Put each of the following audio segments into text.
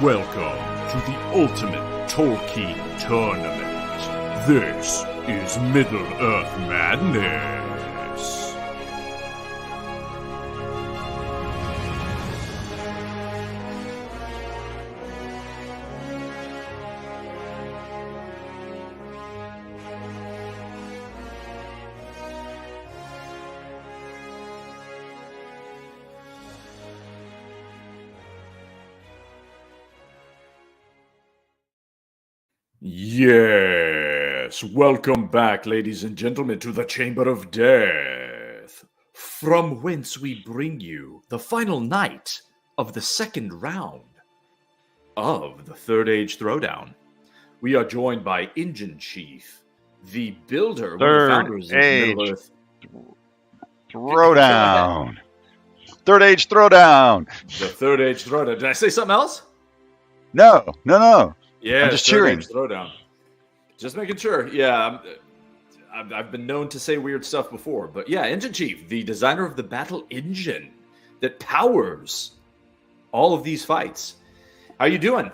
Welcome to the Ultimate Tolkien Tournament. This is Middle-earth Madness. Yes, welcome back, ladies and gentlemen, to the Chamber of Death, from whence we bring you the final night of the second round of the Third Age Throwdown. We are joined by Engine Chief, the builder, one of the founders of Middle-earth Throwdown. Third Age Throwdown. The Third Age Throwdown. Did I say something else? No. Yeah, I'm just cheering. Throwdown. Just making sure. Yeah, I've been known to say weird stuff before, but yeah, Engine Chief, the designer of the battle engine that powers all of these fights. How you doing?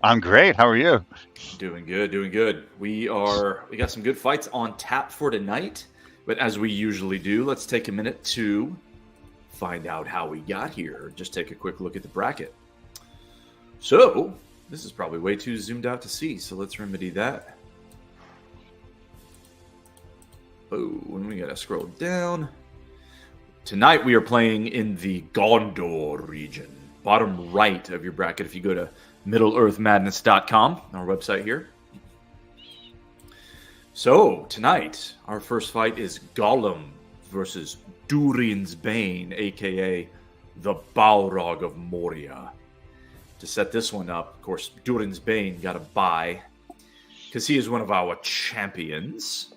I'm great. How are you? Doing good. We got some good fights on tap for tonight, but as we usually do, let's take a minute to find out how we got here. Just take a quick look at the bracket. So, this is probably way too zoomed out to see, so let's remedy that. Oh, and we gotta scroll down. Tonight we are playing in the Gondor region. Bottom right of your bracket if you go to middleearthmadness.com, our website here. So, tonight, our first fight is Gollum versus Durin's Bane, aka the Balrog of Moria. To set this one up, of course, Durin's Bane got a bye because he is one of our champions.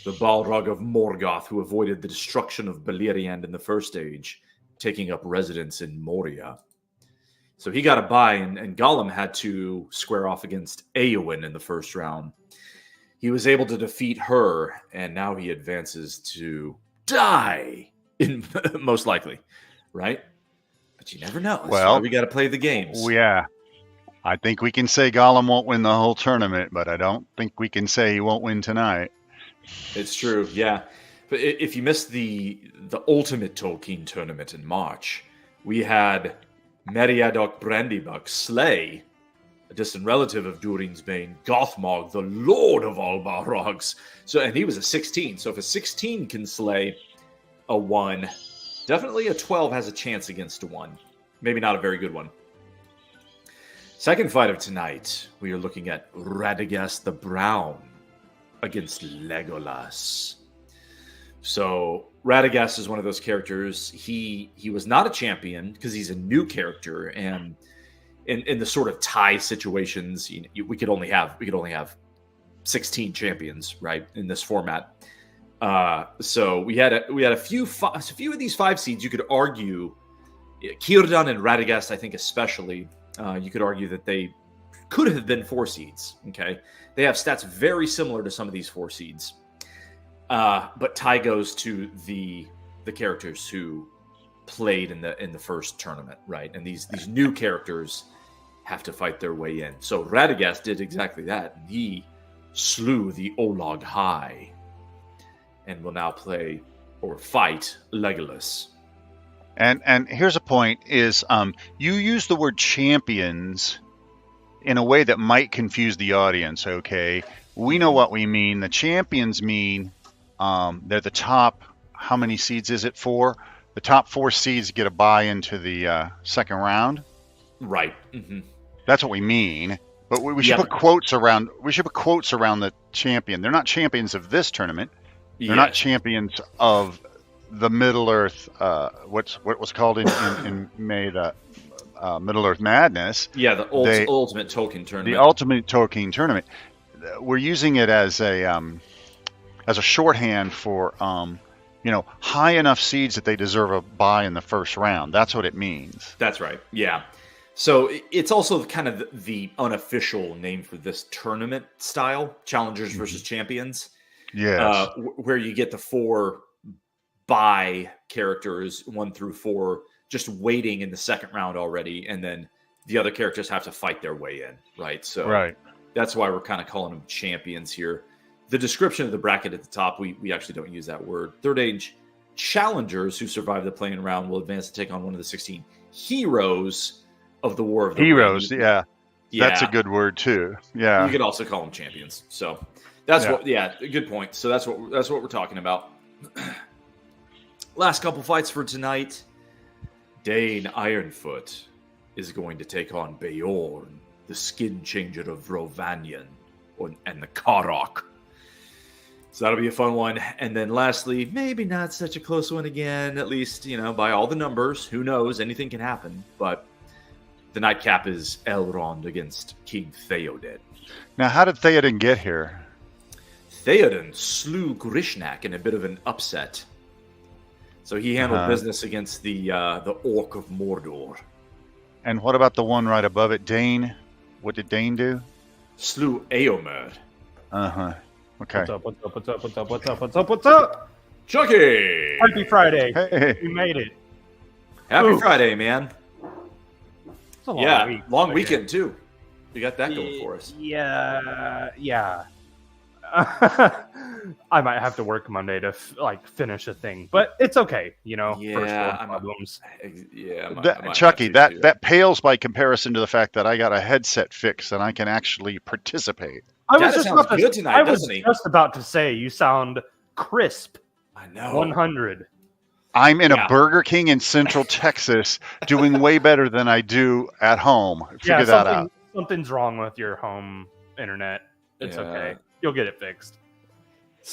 The Balrog of Morgoth, who avoided the destruction of Beleriand in the first age, taking up residence in Moria. So he got a bye, and Gollum had to square off against Eowyn in the first round. He was able to defeat her, and now he advances to die, most likely, right? But you never know. That's why we got to play the games. Yeah. I think we can say Gollum won't win the whole tournament, but I don't think we can say he won't win tonight. It's true, yeah. But if you missed the Ultimate Tolkien Tournament in March, we had Meriadoc Brandybuck slay a distant relative of Durin's Bane, Gothmog, the Lord of all Balrogs. And he was a 16. So if a 16 can slay a 1... definitely a 12 has a chance against a 1. Maybe not a very good one. Second fight of tonight, we are looking at Radagast the Brown against Legolas. So Radagast is one of those characters. He was not a champion because he's a new character, and in the sort of tie situations, we could only have 16 champions, right, in this format. So we had a few of these 5 seeds. You could argue Theoden and Radagast, I think especially, you could argue that they could have been 4 seeds. Okay, they have stats very similar to some of these 4 seeds, but tie goes to the characters who played in the first tournament, right? And these new characters have to fight their way in. So Radagast did exactly that. He slew the Olog High, and will now play or fight Legolas. And here's a point is you use the word champions in a way that might confuse the audience, okay? We know what we mean. The champions mean they're the top, how many seeds is it, 4? The top 4 seeds get a bye into the second round. Right. Mm-hmm. That's what we mean. But we should put quotes around. We should put quotes around the champion. They're not champions of this tournament. They're not champions of the Middle-earth, what was called in May, the Middle-earth Madness. Yeah, the Ultimate Tolkien Tournament. The Ultimate Tolkien Tournament. We're using it as a shorthand for, high enough seeds that they deserve a bye in the first round. That's what it means. That's right, yeah. So it's also kind of the unofficial name for this tournament style, Challengers versus Champions. Yes. Where you get the 4 bye characters 1 through 4 just waiting in the second round already, and then the other characters have to fight their way in, right? So that's why we're kind of calling them champions here. The description of the bracket at the top, we actually don't use that word. Third age challengers who survive the playing round will advance to take on one of the 16 heroes of the War of the Heroes, Ring. yeah. That's a good word too. Yeah. You could also call them champions. So that's good point. So that's what we're talking about. Last couple fights for tonight. Dain Ironfoot is going to take on Beorn, the skin changer of Rovanion, and the Karok. So that'll be a fun one. And then lastly, maybe not such a close one again, at least, by all the numbers. Who knows? Anything can happen. But the nightcap is Elrond against King Theoden. Now, how did Theoden get here? Theoden slew Grishnak in a bit of an upset. So he handled business against the Orc of Mordor. And what about the one right above it, Dain? What did Dain do? Slew Eomer. Uh-huh. Okay. What's up? Chucky! Happy Friday. Hey. We made it. Happy Friday, man. It's a long week. Long weekend, too. We got that going for us. Yeah. I might have to work Monday to finish a thing, but it's okay, First world problems. Chucky, that pales by comparison to the fact that I got a headset fix and I can actually participate. I was just about to say you sound crisp. I know. 100. I'm in a Burger King in Central Texas, doing way better than I do at home. Figure that out. Something's wrong with your home internet. It's okay. You'll get it fixed.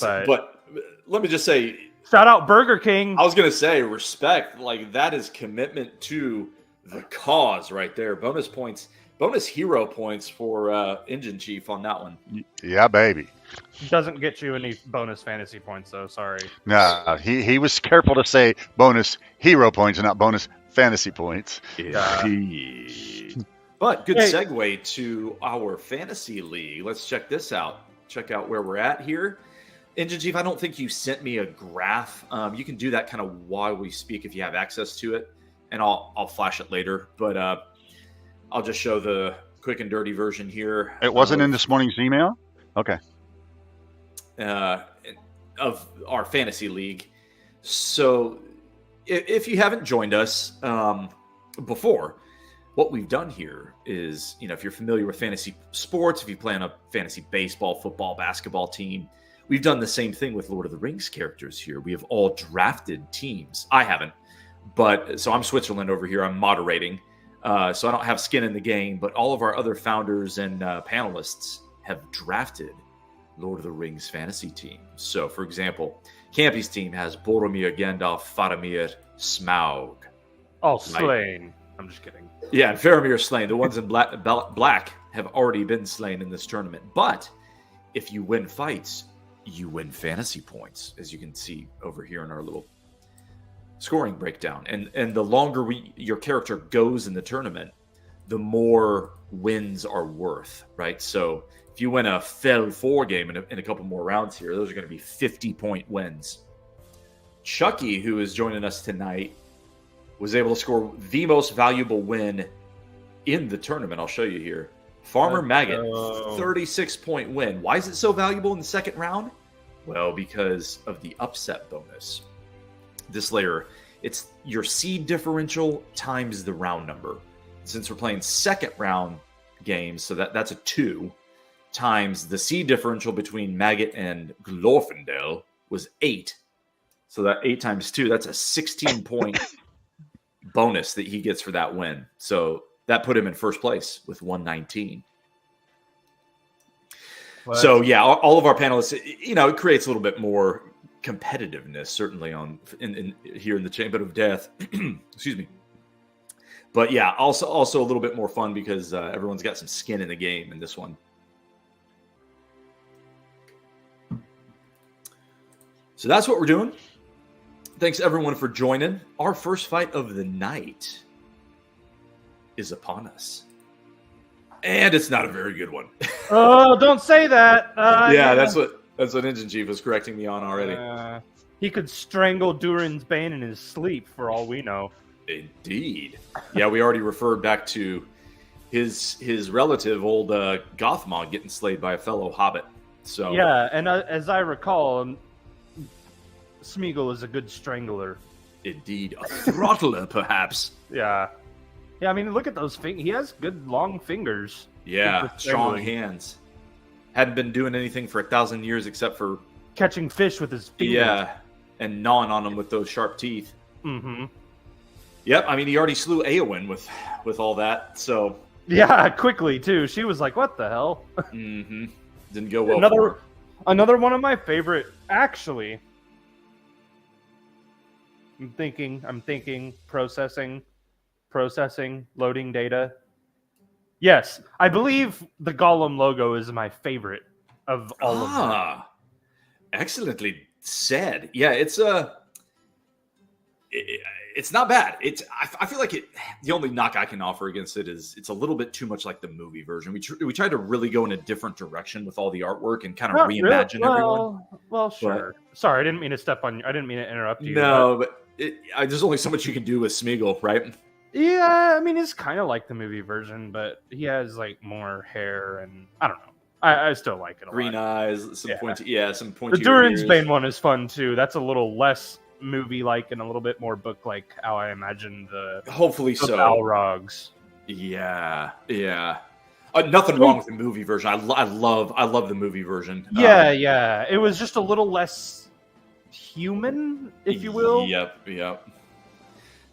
But let me just say, shout out Burger King. I was going to say respect. Like, that is commitment to the cause right there. Bonus hero points for Engine Chief on that one. Yeah, baby. Doesn't get you any bonus fantasy points, though. Sorry. No, he was careful to say bonus hero points and not bonus fantasy points. But good segue to our fantasy league. Let's check this out. Check out where we're at here. Engine Chief, I don't think you sent me a graph. You can do that kind of while we speak if you have access to it, and I'll flash it later. But I'll just show the quick and dirty version here. It wasn't in this morning's email? Okay. Of our fantasy league. So if you haven't joined us before, what we've done here is, if you're familiar with fantasy sports, if you play on a fantasy baseball, football, basketball team, we've done the same thing with Lord of the Rings characters here. We have all drafted teams. I haven't, so I'm Switzerland over here. I'm moderating. So I don't have skin in the game, but all of our other founders and panelists have drafted Lord of the Rings fantasy team. So, for example, Campy's team has Boromir, Gandalf, Faramir, Smaug. All slain. I'm just kidding. Yeah, and Faramir slain. The ones in black have already been slain in this tournament. But if you win fights, you win fantasy points, as you can see over here in our little scoring breakdown. And the longer your character goes in the tournament, the more wins are worth, right? So if you win a Fell 4 game in a couple more rounds here, those are going to be 50-point wins. Chucky, who is joining us tonight, was able to score the most valuable win in the tournament. I'll show you here. Farmer Maggot, 36-point win. Why is it so valuable in the second round? Well, because of the upset bonus. This layer, it's your seed differential times the round number. Since we're playing second round games, so that's a 2, times the seed differential between Maggot and Glorfindel was 8. So that 8 times 2, that's a 16-point bonus that he gets for that win. So that put him in first place with 119. What? So yeah, all of our panelists, it creates a little bit more competitiveness, certainly in here in the Chamber of Death. Excuse me. But yeah, also a little bit more fun because everyone's got some skin in the game in this one. So that's what we're doing. Thanks everyone for joining. Our first fight of the night is upon us. And it's not a very good one. Oh, don't say that. Yeah, that's what Engine Chief was correcting me on already. He could strangle Durin's Bane in his sleep for all we know. Indeed. Yeah, we already referred back to his relative, old Gothmog, getting slayed by a fellow hobbit. So yeah, and as I recall, Smeagol is a good strangler. Indeed, a throttler, perhaps. Yeah. Yeah, I mean, look at those fingers. He has good long fingers. Yeah, strong hands. Hadn't been doing anything for 1,000 years except for catching fish with his feet. Yeah, and gnawing on them with those sharp teeth. Mm-hmm. Yep, I mean, he already slew Eowyn with all that, so... Yeah, quickly, too. She was like, what the hell? Mm-hmm. Didn't go well for her. Another one of my favorite, actually. I'm thinking, processing, loading data. Yes, I believe the Gollum logo is my favorite of all of them. Excellently said. Yeah, it's not bad. I feel like the only knock I can offer against it is it's a little bit too much like the movie version. We tried to really go in a different direction with all the artwork and kind of reimagine everyone. Well, sure. Sorry, I didn't mean to interrupt you. No, but there's only so much you can do with Smeagol, right? Yeah, I mean, it's kind of like the movie version, but he has like more hair, and I don't know. I still like it a Green lot. eyes, some pointy. Some pointy. The Durin's Bane one is fun too. That's a little less movie-like and a little bit more book-like. How I imagine the Balrogs. Yeah. Nothing wrong with the movie version. I love the movie version. Yeah. It was just a little less human, if you will. Yep.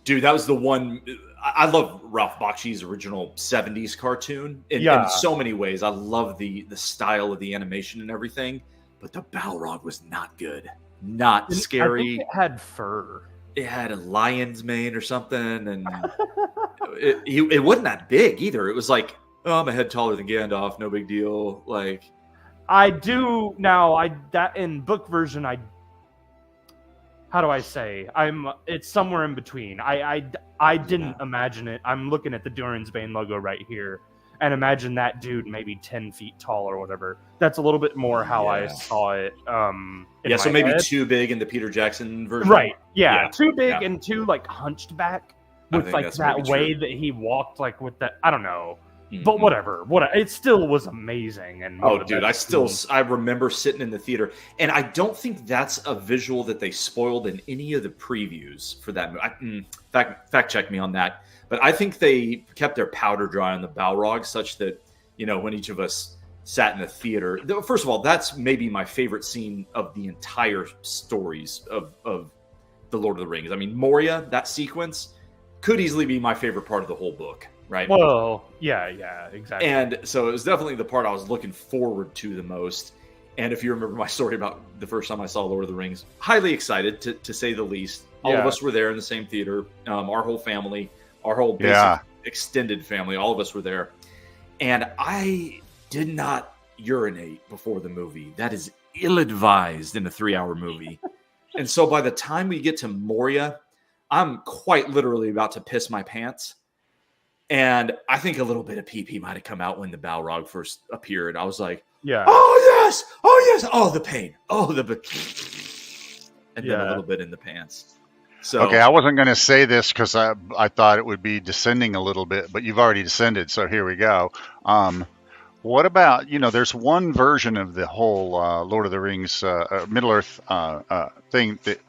Dude, that was the one. I love Ralph Bakshi's original 70s cartoon in so many ways. I love the style of the animation and everything, but the Balrog was not good. Not scary. I think it had fur. It had a lion's mane or something, and it wasn't that big either. It was like, oh, I'm a head taller than Gandalf, no big deal. Like, I do now. That in book version, how do I say? It's somewhere in between. I didn't imagine it. I'm looking at the Durin's Bane logo right here, and imagine that dude maybe 10 feet tall or whatever. That's a little bit more how I saw it. So maybe too big in the Peter Jackson version. Right. Yeah. Too big and too like hunched back with like that way that he walked, like with that. I don't know. But whatever. It still was amazing. And dude, I remember sitting in the theater, and I don't think that's a visual that they spoiled in any of the previews for that movie. Fact check me on that. But I think they kept their powder dry on the Balrog, such that when each of us sat in the theater. First of all, that's maybe my favorite scene of the entire stories of the Lord of the Rings. I mean, Moria, that sequence could easily be my favorite part of the whole book. Right. Well, yeah, exactly. And so it was definitely the part I was looking forward to the most. And if you remember my story about the first time I saw Lord of the Rings, highly excited to say the least. All of us were there in the same theater. Our whole family, our whole basic extended family, all of us were there. And I did not urinate before the movie. That is ill-advised in a 3-hour movie. And so by the time we get to Moria, I'm quite literally about to piss my pants. And I think a little bit of pee-pee might have come out when the Balrog first appeared. I was like, oh, yes, oh, the pain, and then a little bit in the pants. So okay, I wasn't going to say this because I thought it would be descending a little bit, but you've already descended, so here we go. What about, there's one version of the whole Lord of the Rings Middle-earth thing that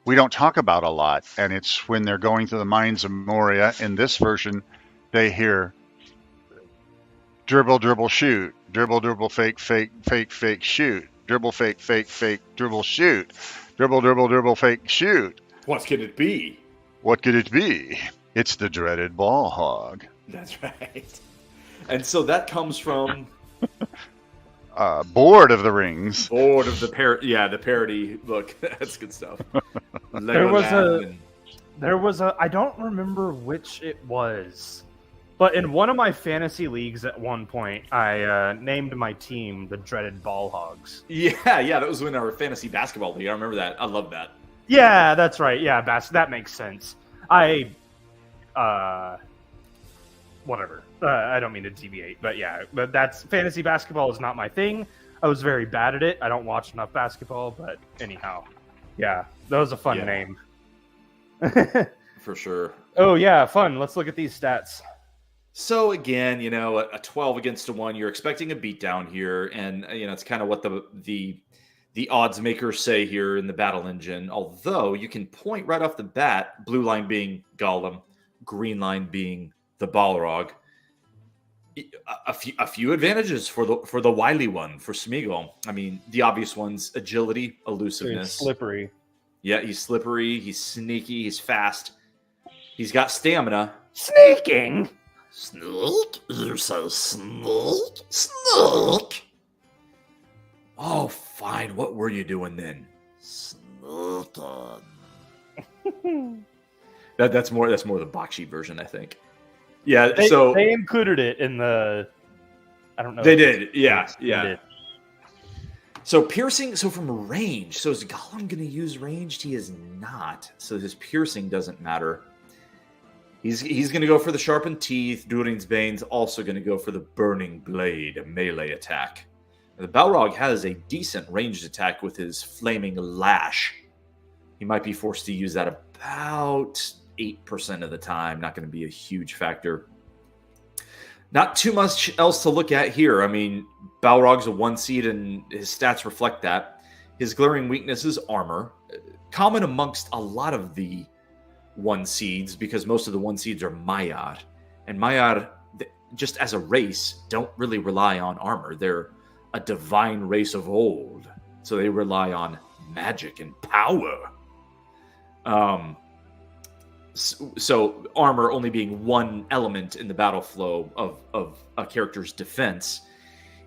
we don't talk about a lot, and it's when they're going through the mines of Moria. In this version, they hear dribble, dribble, shoot, dribble, dribble, fake, fake, fake, fake, shoot, dribble, fake, fake, fake, dribble, shoot, dribble, dribble, dribble, fake, shoot. What could it be? What could it be? It's the dreaded ball hog. That's right. And so that comes from Board of the Rings. Board of the the parody book. That's good stuff. There was a I don't remember which it was. But in one of my fantasy leagues at one point, I named my team the Dreaded Ball Hogs. Yeah, that was when our fantasy basketball league. I remember that. I love that. Yeah, that's right. Yeah, that makes sense. Whatever. I don't mean to deviate, but that's fantasy basketball is not my thing. I was very bad at it. I don't watch enough basketball, but anyhow, that was a fun name. For sure. Oh yeah, fun. Let's look at these stats. So again, a 12 against a 1, you're expecting a beatdown here, and it's kind of what the odds makers say here in the battle engine. Although you can point right off the bat, blue line being Gollum, green line being the Balrog. A few advantages for the wily one, for Smeagol. I mean, the obvious ones: agility, elusiveness, slippery. Yeah, he's slippery, he's sneaky, he's fast, he's got stamina. Sneaking. Sneak? You're so sneak. Oh, fine. What were you doing then? Sneaking. That's more the Bakshi version, I think. Yeah, they included it in the. I don't know. They did. Yeah. Did. So piercing. So from range. So is Gollum going to use ranged? He is not. So his piercing doesn't matter. He's going to go for the sharpened teeth. Durin's Bane's also going to go for the burning blade, a melee attack. The Balrog has a decent ranged attack with his flaming lash. He might be forced to use that about 8% of the time. Not going to be a huge factor. Not too much else to look at here. I mean, Balrog's a 1 seed, and his stats reflect that. His glaring weakness is armor, common amongst a lot of the 1 seeds, because most of the 1 seeds are Maiar. And Maiar, just as a race, don't really rely on armor. They're a divine race of old, so they rely on magic and power. So armor only being one element in the battle flow of a character's defense,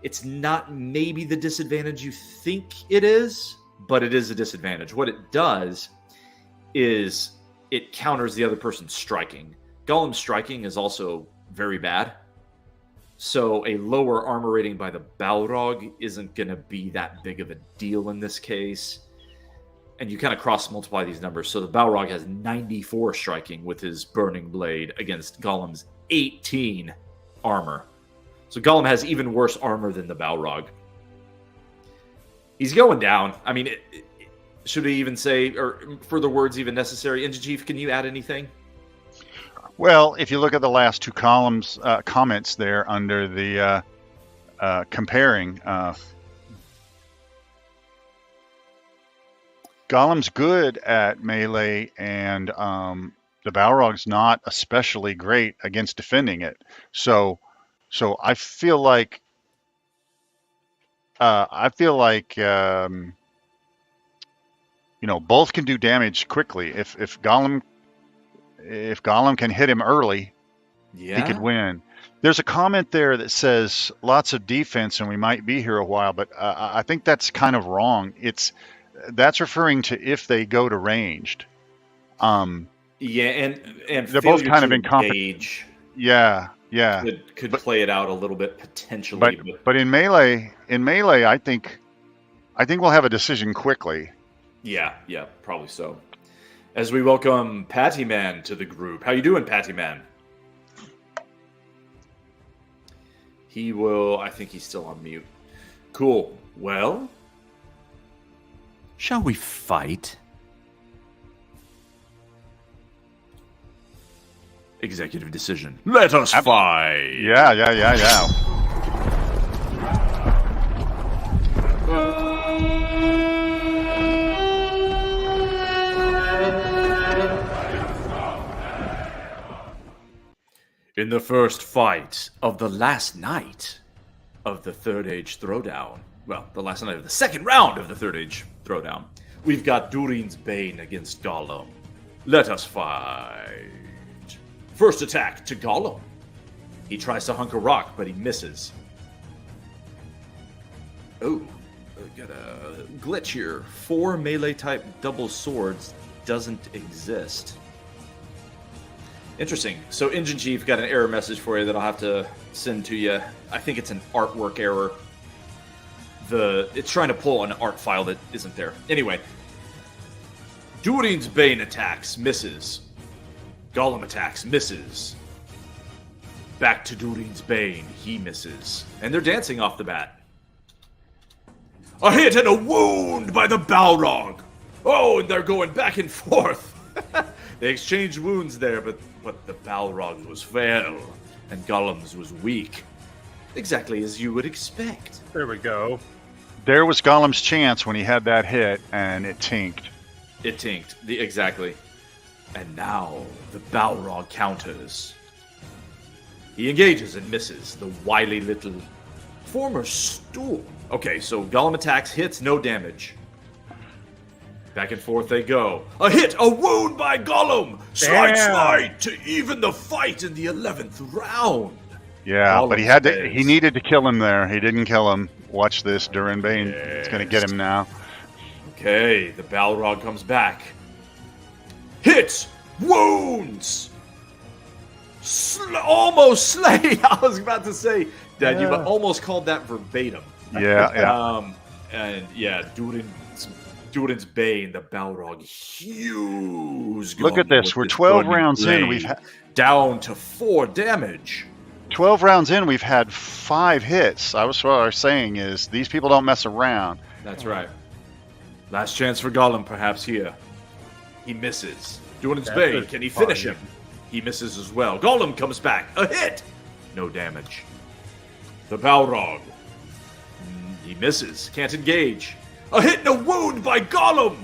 it's not maybe the disadvantage you think it is, but it is a disadvantage. What it does is it counters the other person's striking. Gollum's striking is also very bad. So a lower armor rating by the Balrog isn't going to be that big of a deal in this case. And you kind of cross-multiply these numbers. So the Balrog has 94 striking with his Burning Blade against Gollum's 18 armor. So Gollum has even worse armor than the Balrog. He's going down. I mean, should we even say, or further words even necessary? Engine Chief, can you add anything? Well, if you look at the last two columns, comments there under the comparing, Gollum's good at melee, and the Balrog's not especially great against defending it. So I feel like both can do damage quickly. If Gollum can hit him early, he could win. There's a comment there that says lots of defense and we might be here a while, but I think that's kind of wrong. That's referring to if they go to ranged. And they're both kind of incompetent. Yeah. Could play it out a little bit potentially. But in melee, I think we'll have a decision quickly. Yeah, probably so. As we welcome Patty Man to the group. How you doing, Patty Man? I think he's still on mute. Cool. Well, shall we fight? Executive decision. Let us fight! Yeah. In the first fight of the last night of the Third Age Throwdown, well, the last night of the second round of the Third Age Throwdown, we've got Durin's Bane against Gollum. Let us fight. First attack to Gollum. He tries to hunk a rock, but he misses. Oh, got a glitch here. 4 melee type double swords doesn't exist. Interesting. So Engine Chief got an error message for you that I'll have to send to you. I think it's an artwork error. It's trying to pull an art file that isn't there. Anyway, Durin's Bane attacks, misses. Gollum attacks, misses. Back to Durin's Bane, he misses. And they're dancing off the bat. A hit and a wound by the Balrog. Oh, and they're going back and forth. They exchanged wounds there, but the Balrog was fell. and Gollum's was weak. Exactly as you would expect. There we go. There was Gollum's chance when he had that hit, and it tinked. It tinked. Exactly. And now the Balrog counters. He engages and misses. The wily little former stool. Okay, so Gollum attacks, hits, no damage. Back and forth they go. A hit, a wound by Gollum! Slide to even the fight in the 11th round. Yeah, Gollum but he says. needed to kill him there. He didn't kill him. Watch this, Durin Bane. It's going to get him now. Okay, the Balrog comes back. Hits! Wounds! Almost slay! I was about to say, Dad, you almost called that verbatim. Yeah. And yeah, Durin's Bane, the Balrog, huge. Look at this. We're 12 rounds in. We've down to 4 damage. 12 rounds in. We've had 5 hits. What I was saying is these people don't mess around. That's right. Last chance for Gollum, perhaps here. He misses. Durin's Bane, can he finish him? He misses as well. Gollum comes back. A hit! No damage. The Balrog. He misses. Can't engage. A hit and a wound by Gollum!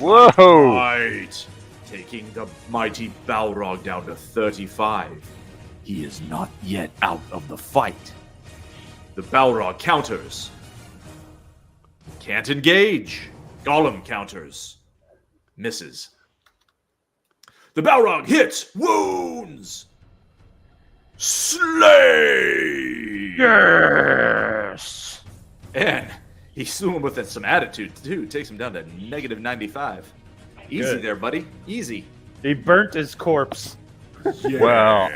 Whoa! Right. Taking the mighty Balrog down to 35. He is not yet out of the fight. The Balrog counters. Can't engage. Gollum counters. Misses. The Balrog hits. Wounds. Slay! Yes! And he slew him with some attitude, too. Takes him down to negative 95. Easy Good. there, buddy. Easy. He burnt his corpse. Yes. Well,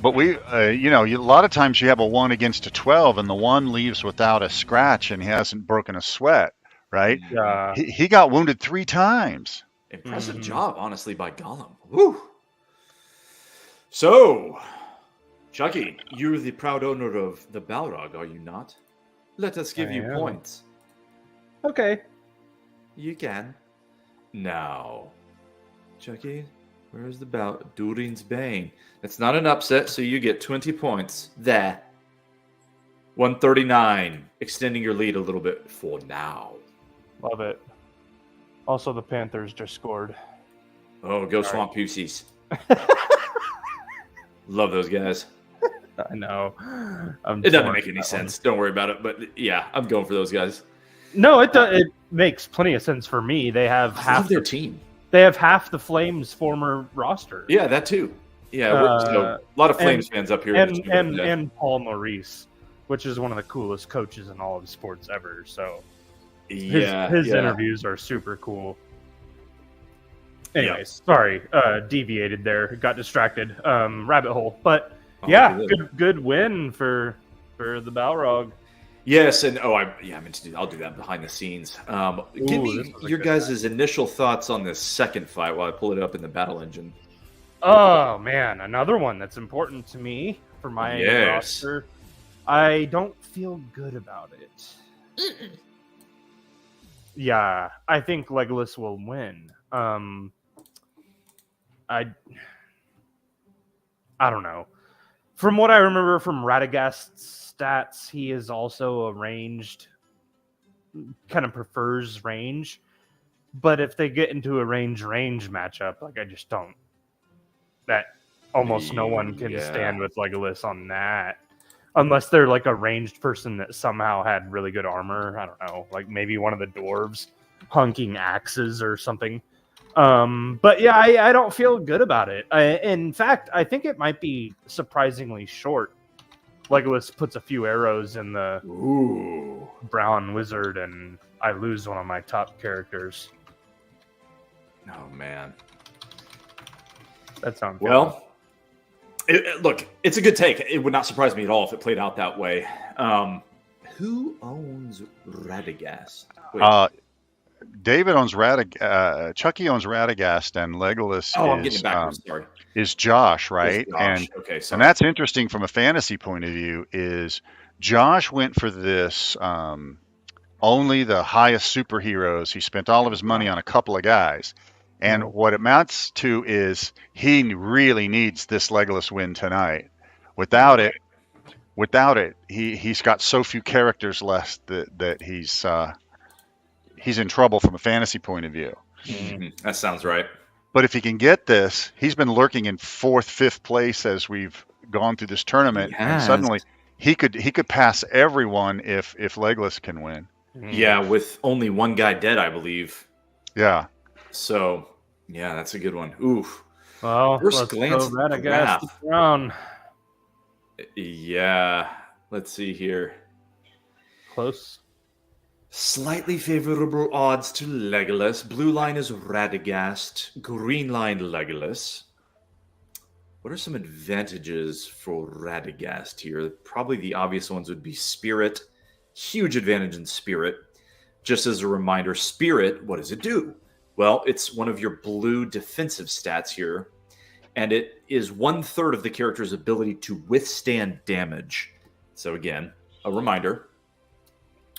but a lot of times you have a 1 against a 12, and the 1 leaves without a scratch, and he hasn't broken a sweat, right? Yeah. He got wounded 3 times. Impressive job, honestly, by Gollum. Woo! So, Chucky, you're the proud owner of the Balrog, are you not? Let us give I you am. points. Okay. You can. Now, Chucky, where's the Durin's Bane? That's not an upset, so you get 20 points. There. 139, extending your lead a little bit for now. Love it. Also, the Panthers just scored. Oh, go Swamp Pussies. Love those guys. I know. It doesn't make any sense. Don't worry about it. But yeah, I'm going for those guys. No, it does. It makes plenty of sense for me. They have Half their team. They have half the Flames' former roster. Yeah, that too. Yeah, so a lot of Flames fans up here. And Paul Maurice, which is one of the coolest coaches in all of sports ever. So his interviews are super cool. Anyways, sorry, deviated there, got distracted, rabbit hole. But good win for the Balrog. Yes, and I meant to do. I'll do that behind the scenes. Give me your guys' initial thoughts on this second fight while I pull it up in the battle engine. Oh man, another one that's important to me for my roster. I don't feel good about it. Yeah, I think Legolas will win. I don't know. From what I remember from Radagast's stats, he is also a ranged, kind of prefers range. But if they get into a range matchup, like I just don't. That almost no one can stand with Legolas on that. Unless they're like a ranged person that somehow had really good armor. I don't know. Like maybe one of the dwarves hunking axes or something. But yeah, I don't feel good about it. In fact, I think it might be surprisingly short. Legolas puts a few arrows in the brown wizard, and I lose one of my top characters. Oh man. That sounds well. Look, it's a good take. It would not surprise me at all if it played out that way. Who owns Radagast? David owns Chucky owns Radagast, and Legolas I'm getting backwards. Sorry. Is Josh, right? Josh. And that's interesting from a fantasy point of view. Is Josh went for this only the highest superheroes. He spent all of his money on a couple of guys. And what it amounts to is he really needs this Legolas win tonight. Without it, he's got so few characters left that he's in trouble from a fantasy point of view. That sounds right. But if he can get this, he's been lurking in 4th, 5th place as we've gone through this tournament, and suddenly he could pass everyone if Legolas can win. Yeah, with only one guy dead, I believe. Yeah. So, yeah, that's a good one. Oof. Well, First let's glance go at the Radagast graph. down. Yeah. Let's see here. Close. Slightly favorable odds to Legolas. Blue line is Radagast. Green line, Legolas. What are some advantages for Radagast here? Probably the obvious ones would be Spirit. Huge advantage in Spirit. Just as a reminder, Spirit, what does it do? Well, it's one of your blue defensive stats here, and it is 1/3 of the character's ability to withstand damage. So again, a reminder,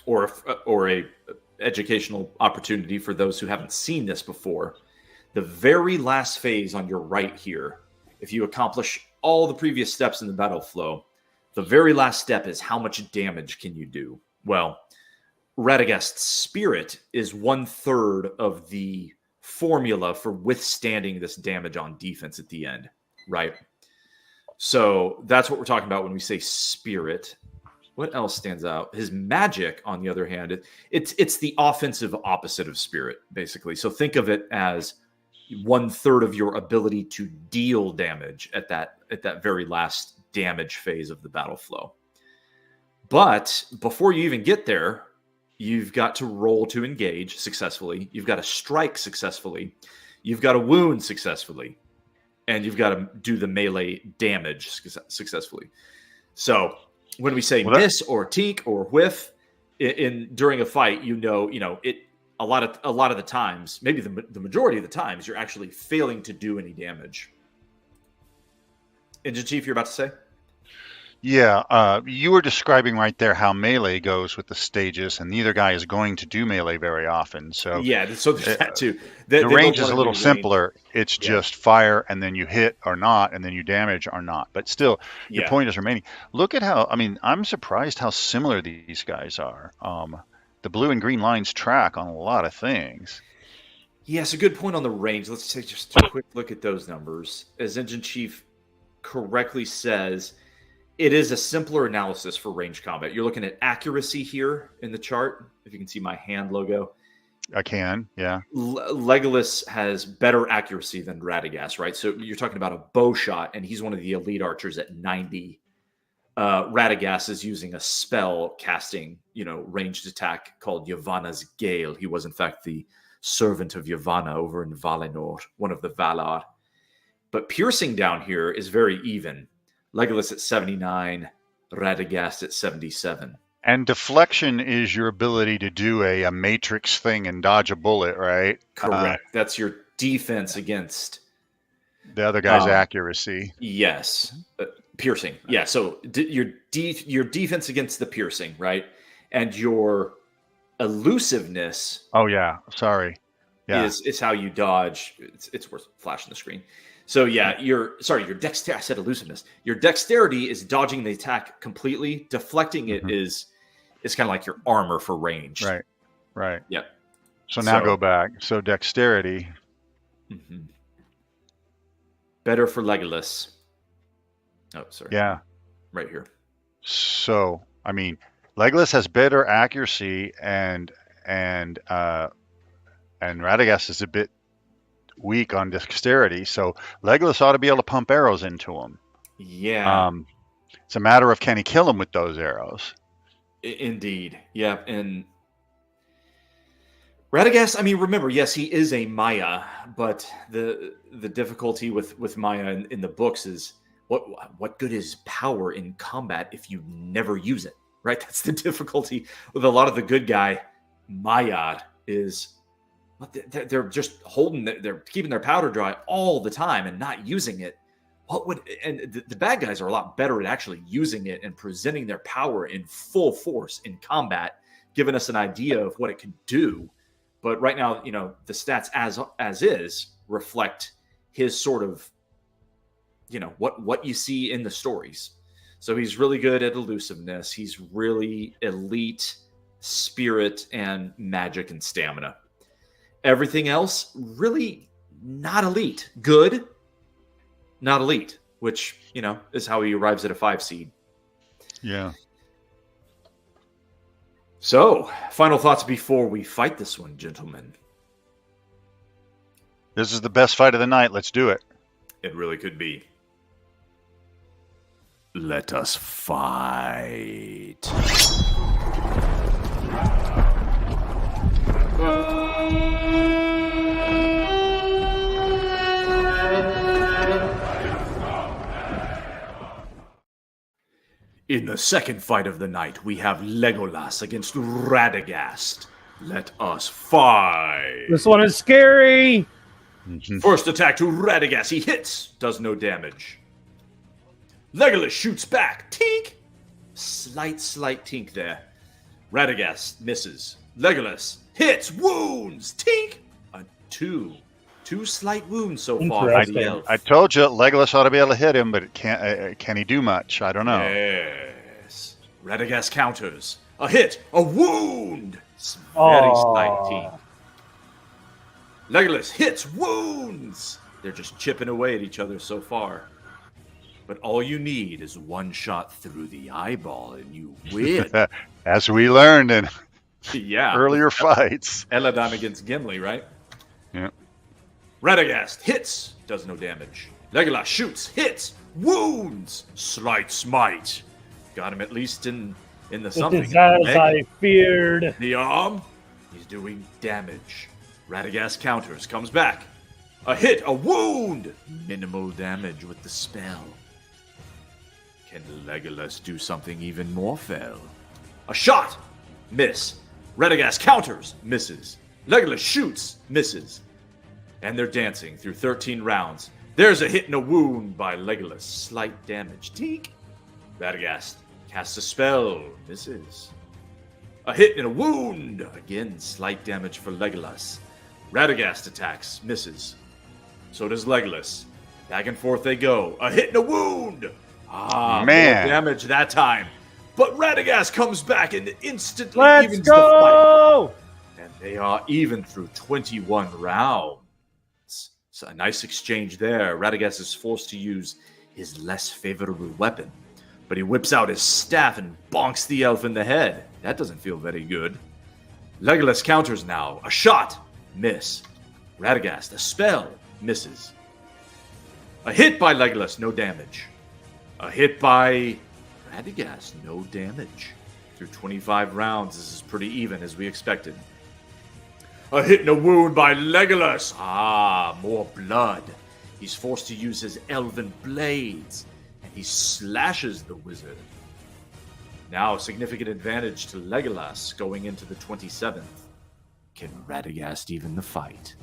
or a educational opportunity for those who haven't seen this before. The very last phase on your right here, if you accomplish all the previous steps in the battle flow, the very last step is how much damage can you do? Well, Radagast's Spirit is 1/3 of the formula for withstanding this damage on defense at the end, right? So that's what we're talking about when we say Spirit. What else stands out? His magic, on the other hand, it's the offensive opposite of Spirit, basically. So think of it as 1/3 of your ability to deal damage at that very last damage phase of the battle flow. But before you even get there, you've got to roll to engage successfully. You've got to strike successfully. You've got to wound successfully. And you've got to do the melee damage successfully. So when we say miss or tink or whiff during a fight, it a lot of the times, maybe the majority of the times, you're actually failing to do any damage. Engine Chief, you're about to say? Yeah, you were describing right there how melee goes with the stages, and neither guy is going to do melee very often. So yeah, so there's that too. The range is a little simpler. It's just fire, and then you hit or not, and then you damage or not. But still, your point is remaining. Look at how, I'm surprised how similar these guys are. The blue and green lines track on a lot of things. Yeah, it's a good point on the range. Let's take just a quick look at those numbers. As Engine Chief correctly says, it is a simpler analysis for range combat. You're looking at accuracy here in the chart. If you can see my hand logo. I can, yeah. Legolas has better accuracy than Radagast, right? So you're talking about a bow shot, and he's one of the elite archers at 90. Radagast is using a spell casting, ranged attack called Yavanna's Gale. He was, in fact, the servant of Yavanna over in Valinor, one of the Valar. But piercing down here is very even. Legolas at 79, Radagast at 77. And deflection is your ability to do a matrix thing and dodge a bullet, right? Correct. That's your defense against the other guy's accuracy. Yes. Piercing. Yeah. So your defense against the piercing, right? And your elusiveness. Oh, yeah. Sorry. Yeah. Is how you dodge. It's worth flashing the screen. So yeah, your dexterity. I said elusiveness. Your dexterity is dodging the attack completely. Deflecting it is kind of like your armor for range. Right. Yep. So now go back. So dexterity. Better for Legolas. Oh, sorry. Yeah. Right here. So Legolas has better accuracy, and Radagast is a bit weak on dexterity, so Legolas ought to be able to pump arrows into him. Yeah. It's a matter of can he kill him with those arrows. Indeed. Yeah. And Radagast, remember, yes, he is a Maya, but the difficulty with Maya in the books is what good is power in combat if you never use it, right? That's the difficulty with a lot of the good guy Maya is. They're just they're keeping their powder dry all the time and not using it. The bad guys are a lot better at actually using it and presenting their power in full force in combat, giving us an idea of what it can do. But right now, the stats as is reflect his sort of, what you see in the stories. So he's really good at elusiveness. He's really elite spirit and magic and stamina. Everything else, really not elite. Good, not elite, which, is how he arrives at a 5 seed. Yeah. So, final thoughts before we fight this one, gentlemen. This is the best fight of the night. Let's do it. It really could be. Let us fight. In the second fight of the night, we have Legolas against Radagast. Let us fight. This one is scary. First attack to Radagast. He hits. Does no damage. Legolas shoots back. Tink. Slight tink there. Radagast misses. Legolas hits. Wounds. Tink. A 2. 2 slight wounds so far for the elf. I told you Legolas ought to be able to hit him, but it can't. Can he do much? I don't know. Yes. Radagast counters. A hit. A wound. It's very slight tink. Legolas hits. Wounds. They're just chipping away at each other so far. But all you need is one shot through the eyeball and you win. As we learned in earlier fights. Eladon against Gimli, right? Yeah. Radagast hits, does no damage. Legolas shoots, hits, wounds, slight smite. Got him at least in the something. It is as I feared. The arm, he's doing damage. Radagast counters, comes back. A hit, a wound, minimal damage with the spell. Can Legolas do something even more fell? A shot, miss. Radagast counters, misses. Legolas shoots, misses. And they're dancing through 13 rounds. There's a hit and a wound by Legolas. Slight damage. Teek. Radagast casts a spell. Misses. A hit and a wound. Again, slight damage for Legolas. Radagast attacks. Misses. So does Legolas. Back and forth they go. A hit and a wound. Man. More damage that time. But Radagast comes back and instantly evens the fight. And they are even through 21 rounds. So a nice exchange there. Radagast is forced to use his less favorable weapon. But he whips out his staff and bonks the elf in the head. That doesn't feel very good. Legolas counters now. A shot. Miss. Radagast, a spell. Misses. A hit by Legolas. No damage. A hit by Radagast. No damage. Through 25 rounds, this is pretty even as we expected. A hit and a wound by Legolas. More blood. He's forced to use his elven blades, and he slashes the wizard. Now, significant advantage to Legolas going into the 27th. Can Radagast even the fight?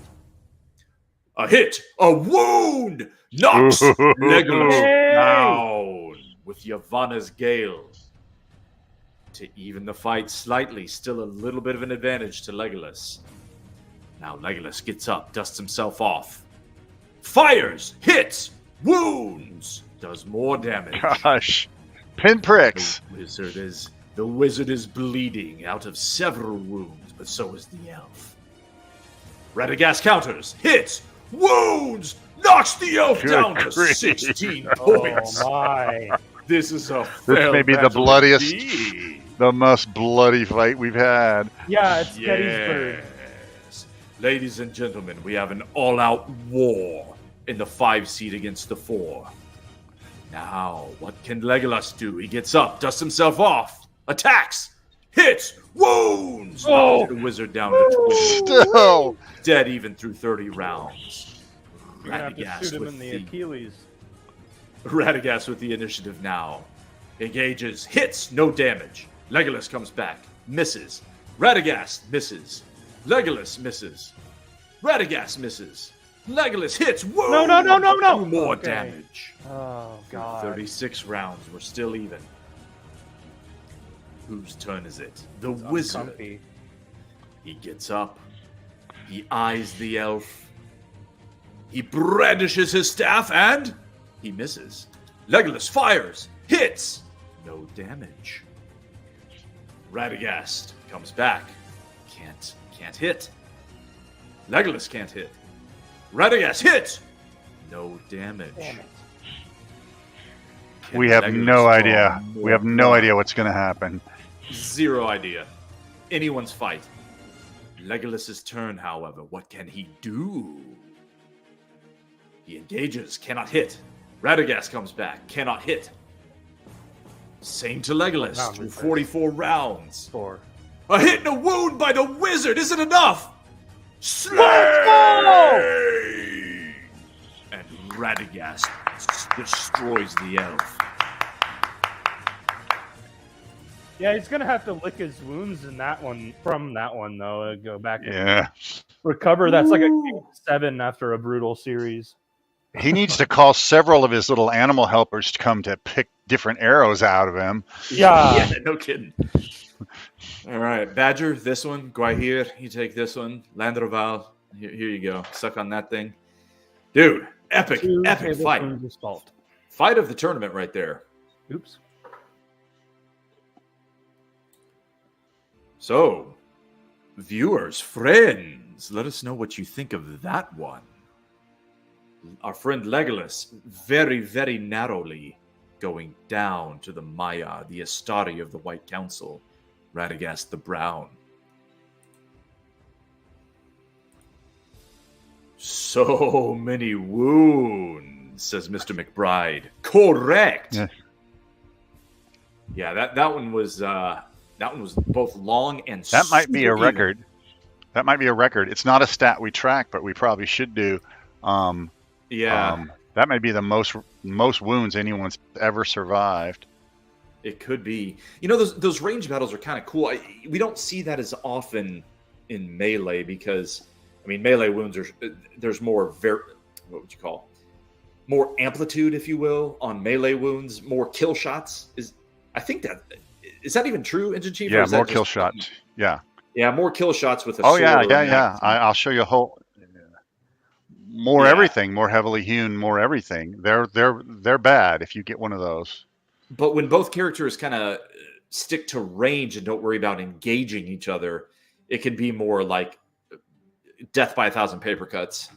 A hit, a wound, knocks Legolas down with Yavanna's Gale. To even the fight slightly, still a little bit of an advantage to Legolas. Now Legolas gets up, dusts himself off. Fires, hits, wounds, does more damage. Gosh, pinpricks. The wizard is bleeding out of several wounds, but so is the elf. Radagast counters, hits, wounds, knocks the elf down to 16 points. Oh my. This is a This may be the bloodiest, the most bloody fight we've had. Yeah, it's Gettysburg. Ladies and gentlemen, we have an all-out war in the 5 seed against the 4. Now, what can Legolas do? He gets up, dusts himself off, attacks, hits, wounds, knocks the wizard down to 20. Still Dead even through 30 rounds. You're gonna have to shoot him in the Achilles. Radagast with the initiative now. Engages, hits, no damage. Legolas comes back, misses. Radagast misses. Legolas misses. Radagast misses. Legolas hits. Whoa! No. 2 more damage. Oh, God. 36 rounds. We're still even. Whose turn is it? The wizard. Uncomfy. He gets up. He eyes the elf. He brandishes his staff and he misses. Legolas fires. Hits. No damage. Radagast comes back. Can't hit. Legolas can't hit. Radagast hit! No damage. Damn it. Can We have Legolas no draw idea. more We have no blood? idea what's going to happen. Zero idea. Anyone's fight. Legolas's turn, however. What can he do? He engages, cannot hit. Radagast comes back, cannot hit. Same to Legolas, Round through reverse. 44 rounds. 4. A hit and a wound by the wizard isn't enough! Slay! And Radagast destroys the elf. Yeah, he's gonna have to lick his wounds in that one. From that one, though, go back and Yeah. recover. That's like a game 7 after a brutal series. He needs to call several of his little animal helpers to come to pick different arrows out of him. Yeah. No kidding. All right, Badger, this one. Guahir, you take this one. Landroval, here you go. Suck on that thing. Dude, epic 2 fight. tablespoons of salt. Fight of the tournament right there. Oops. So, viewers, friends, let us know what you think of that one. Our friend Legolas, very, very narrowly going down to the Maya, the Astari of the White Council, Radagast the Brown. So many wounds, says Mr. McBride. Correct. Yeah, that one was both long and That might be a super even. record. That might be a record. It's not a stat we track, but we probably should do. That might be the most wounds anyone's ever survived. It could be. You know, those range battles are kind of cool. We don't see that as often in melee because, I mean, melee wounds are there's more what would you call more amplitude, if you will, on melee wounds. More kill shots is that even true, Engine Chief? Yeah, more kill shots. Yeah. Yeah, more kill shots with a Oh sword. yeah, or yeah, an yeah. axe. I'll show you a whole more Yeah. everything, more heavily hewn, more everything. They're bad if you get one of those. But when both characters kind of stick to range and don't worry about engaging each other, it can be more like death by 1,000 paper cuts.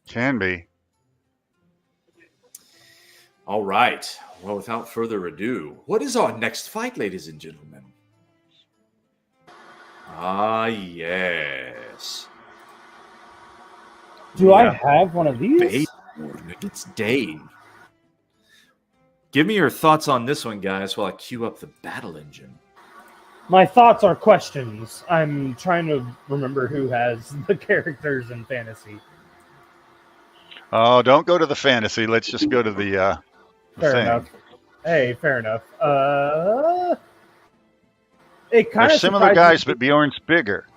Can be. All right. Well, without further ado, what is our next fight, ladies and gentlemen? Ah, yes. Do I have one of these? Beorn against Dain. Give me your thoughts on this one, guys, while I queue up the battle engine. My thoughts are questions. I'm trying to remember who has the characters in fantasy. Oh, don't go to the fantasy. Let's just go to the Fair thing. enough. Hey, fair enough. It kind They're of similar guys, but Beorn's bigger.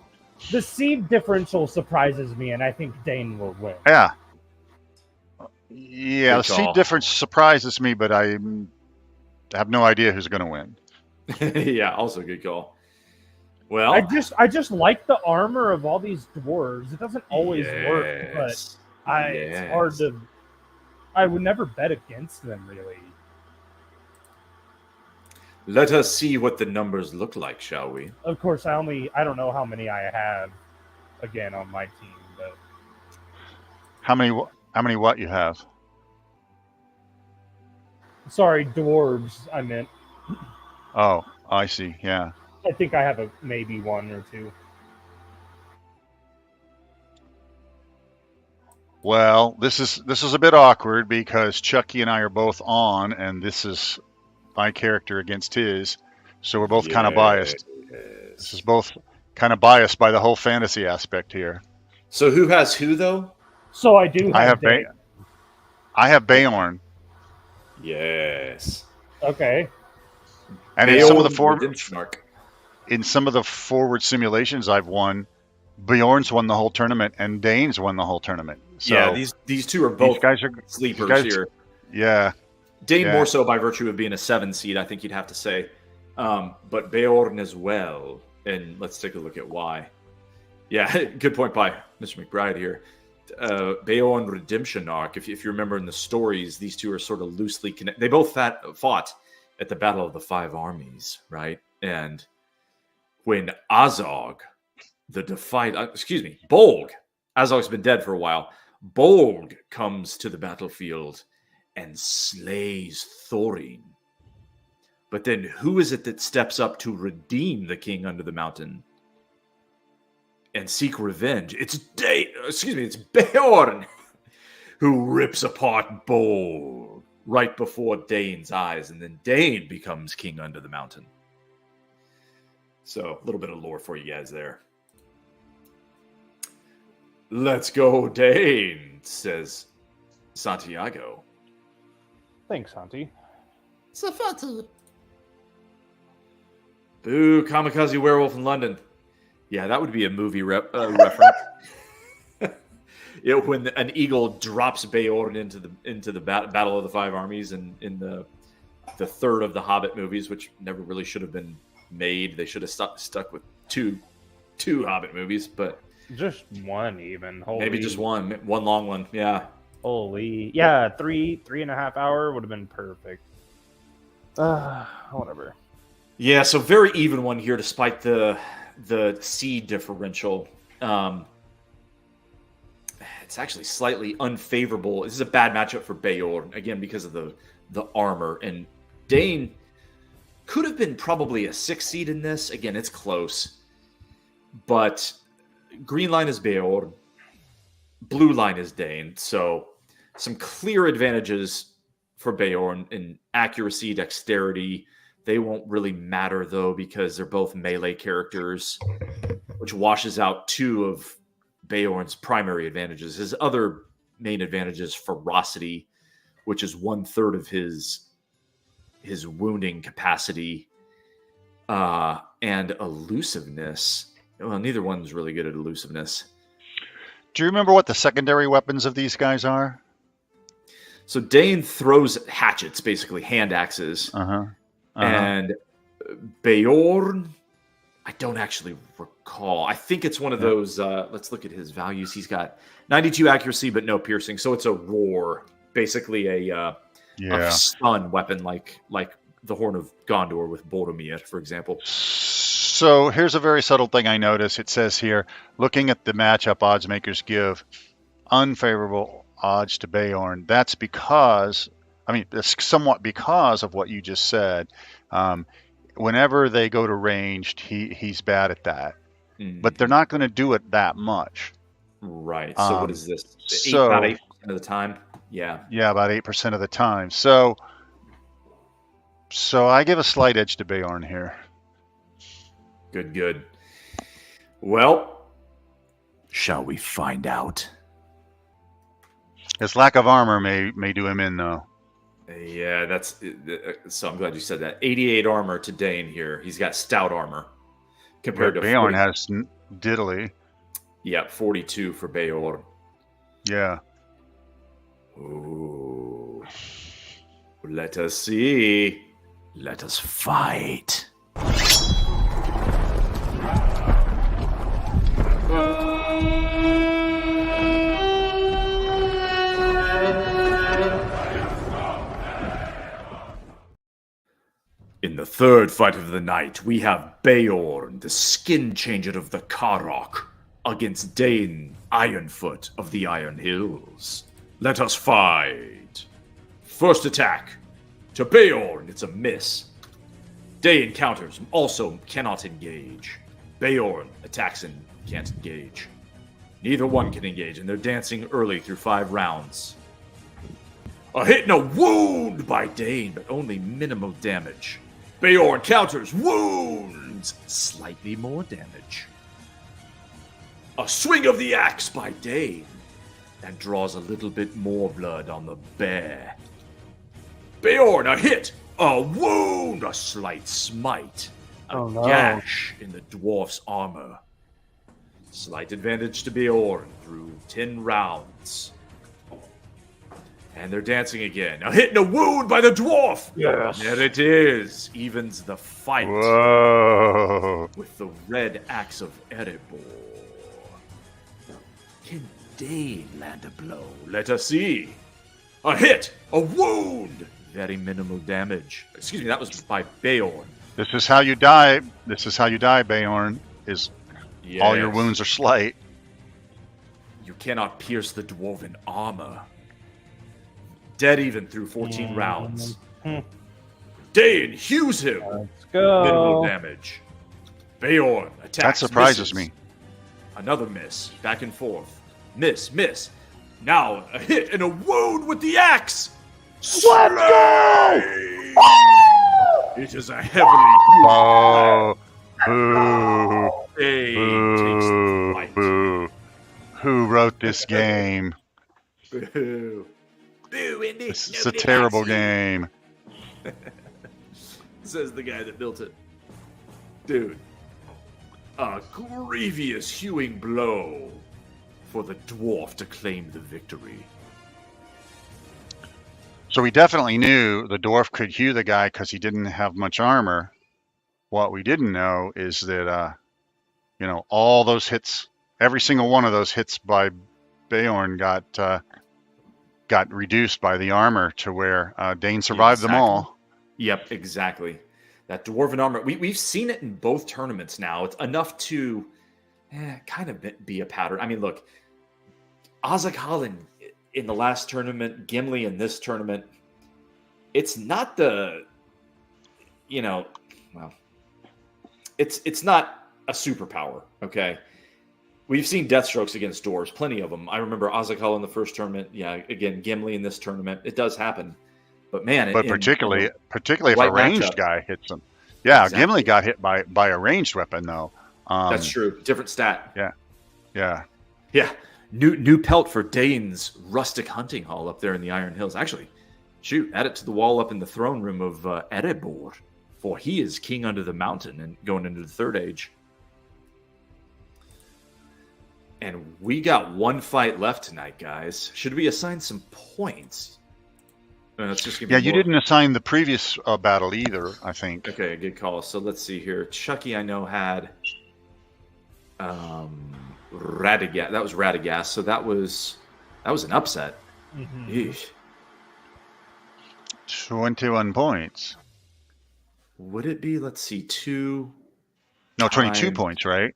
the seed differential surprises me, and I think Dain will win. Yeah. Yeah, Good the seed call. difference surprises me, but I have no idea who's going to win. Yeah, also good call. Well, I just like the armor of all these dwarves. It doesn't always work, but yes. it's hard to. I would never bet against them, really. Let us see what the numbers look like, shall we? Of course, I don't know how many I have again on my team, but How many what you have? sorry, dwarves. I meant. Oh, I see. Yeah. I think I have maybe one or two. Well, this is a bit awkward because Chucky and I are both on, and this is my character against his, so we're both kind of biased. This is both kind of biased by the whole fantasy aspect here. So who has who, though? So I do. I have Dain. I have Beorn, Yes. Okay. and in some of the Beorn redemption arc. in some of the forward simulations I've won, Bjorn's won the whole tournament, and Dane's won the whole tournament. So Yeah, these two are both guys are sleepers guys- here. yeah. Dane yeah. more so by virtue of being a 7 seed, I think you'd have to say. But Beorn as well. And let's take a look at why. Yeah, good point by Mr. McBride here. Beorn redemption arc. If you remember in the stories, these two are sort of loosely connected. They both fought at the Battle of the Five Armies, right? And when Azog, Bolg, Azog's been dead for a while, Bolg comes to the battlefield and slays Thorin. But then who is it that steps up to redeem the king under the mountain and seek revenge? It's Beorn, who rips apart Bolg right before Dain's eyes, and then Dain becomes king under the mountain. So, a little bit of lore for you guys there. Let's go, Dain, says Santiago. Thanks, Santi. Boo, Kamikaze Werewolf in London. Yeah, that would be a movie reference. When an eagle drops Beorn into the Battle of the Five Armies in the third of the Hobbit movies, which never really should have been made. They should have stuck with two Hobbit movies, but just one even. Holy. Maybe just one long one. Yeah. Holy, yeah, 3.5 hour would have been perfect. Whatever. Yeah, so very even one here, despite the seed differential. It's actually slightly unfavorable. This is a bad matchup for Beorn, again, because of the armor. And Dain could have been probably a 6 seed in this. Again, it's close. But green line is Beorn. Blue line is Dain. So some clear advantages for Beorn in accuracy, dexterity. They won't really matter, though, because they're both melee characters, which washes out 2 of Beorn's primary advantages. His other main advantage is ferocity, which is 1/3 of his wounding capacity, and elusiveness. Well, neither one's really good at elusiveness. Do you remember what the secondary weapons of these guys are? So Dain throws hatchets, basically hand axes, and Beorn, I don't actually recall. I think it's one of those. Let's look at his values. He's got 92 accuracy, but no piercing. So it's a roar, basically a stun weapon, like the Horn of Gondor with Boromir, for example. So here's a very subtle thing I notice. It says here, looking at the matchup, odds makers give unfavorable odds to Beorn. That's because, it's somewhat because of what you just said. Whenever they go to ranged, he's bad at that. But they're not going to do it that much. Right. So what is this? About 8% of the time? Yeah. Yeah, about 8% of the time. So I give a slight edge to Beorn here. Good. Well, shall we find out? His lack of armor may do him in, though. Yeah, that's so. I'm glad you said that. 88 armor to Dain here. He's got stout armor compared to Beorn has diddly. Yeah, 42 for Beorn. Yeah. Ooh. Let us see. Let us fight. In the third fight of the night, we have Beorn, the skin changer of the Karok, against Dain, Ironfoot of the Iron Hills. Let us fight. First attack. To Beorn, it's a miss. Dain counters, also cannot engage. Beorn attacks and can't engage. Neither one can engage, and they're dancing early through 5 rounds. A hit and a wound by Dain, but only minimal damage. Beorn counters, wounds, slightly more damage. A swing of the axe by Dain, and draws a little bit more blood on the bear. Beorn, a hit, a wound, a slight smite, a gash in the dwarf's armor. Slight advantage to Beorn through 10 rounds. And they're dancing again. A hit and a wound by the dwarf! Yes. There it is. Evens the fight. Whoa. With the red axe of Erebor. Can Dain land a blow? Let us see. A hit! A wound! very minimal damage. Excuse me, that was by Beorn. This is how you die. This is how you die, Beorn. Is all your Yes. wounds are slight. You cannot pierce the dwarven armor. Dead even through 14 rounds. Dain hews him. Let's Minimal go. damage. Beorn attacks. That surprises misses. me. Another miss. Back and forth. Miss, miss. Now a hit and a wound with the axe. Let's go! It is a heavily Oh, boo, Dain takes the fight. boo. Who wrote this game? Boo. Boo, Indy. This is a terrible game. Says the guy that built it. Dude. A grievous hewing blow for the dwarf to claim the victory. So we definitely knew the dwarf could hew the guy because he didn't have much armor. What we didn't know is that, all those hits, every single one of those hits by Beorn got reduced by the armor to where Dain survived them all. Yep, exactly. That dwarven armor, we've seen it in both tournaments now. It's enough to kind of be a pattern. I mean, look, Ozzy in the last tournament, Gimli in this tournament, it's not the, it's not a superpower, okay? We've seen Deathstrokes against dwarves, plenty of them. I remember Ozzy in the first tournament. Yeah, again, Gimli in this tournament. It does happen. But man, But particularly if right a ranged matchup. guy hits him. Yeah, Exactly. Gimli got hit by a ranged weapon though. That's true. Different stat. Yeah. Yeah. New pelt for Dane's rustic hunting hall up there in the Iron Hills. Actually, shoot, add it to the wall up in the throne room of Erebor, for he is king under the mountain and going into the third age. And we got one fight left tonight, guys. Should we assign some points? No, it's just gonna be Yeah, you more- didn't assign the previous battle either, I think. Okay, good call. So let's see here. Chucky, I know, had Radagast. That was Radagast. So that was an upset. Mhm. Yeesh. 21 points. Would it be? Let's see, No, 22 Time. points, right?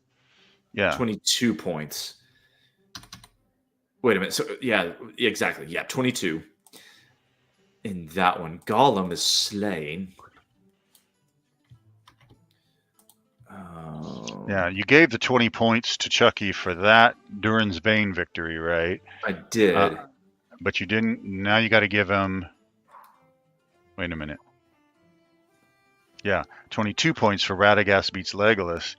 Yeah. 22 points. Wait a minute. So yeah, exactly. Yeah, 22. In that one, Gollum is slain. Yeah, you gave the 20 points to Chucky for that Durin's Bane victory, right? I did. But you didn't. Now you got to give him. Wait a minute. Yeah, 22 points for Radagast beats Legolas.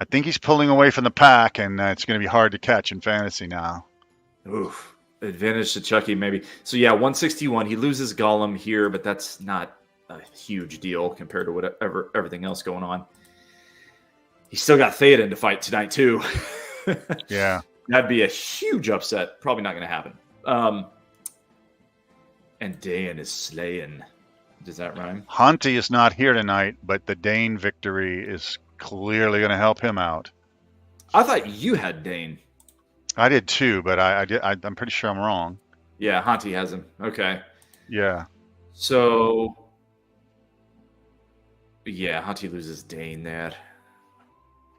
I think he's pulling away from the pack, and it's going to be hard to catch in fantasy now. Oof. Advantage to Chucky, maybe. So yeah, 161. He loses Gollum here, but that's not a huge deal compared to everything else going on. He's still got Theoden to fight tonight too. Yeah. That'd be a huge upset. Probably not going to happen. And Dain is slaying. Does that rhyme? Hanti is not here tonight, but the Dain victory is clearly going to help him out. I thought you had Dain. I did too, but I'm pretty sure I'm wrong. Yeah, Hanti has him. Okay. Yeah. So, yeah, Hanti loses Dain there.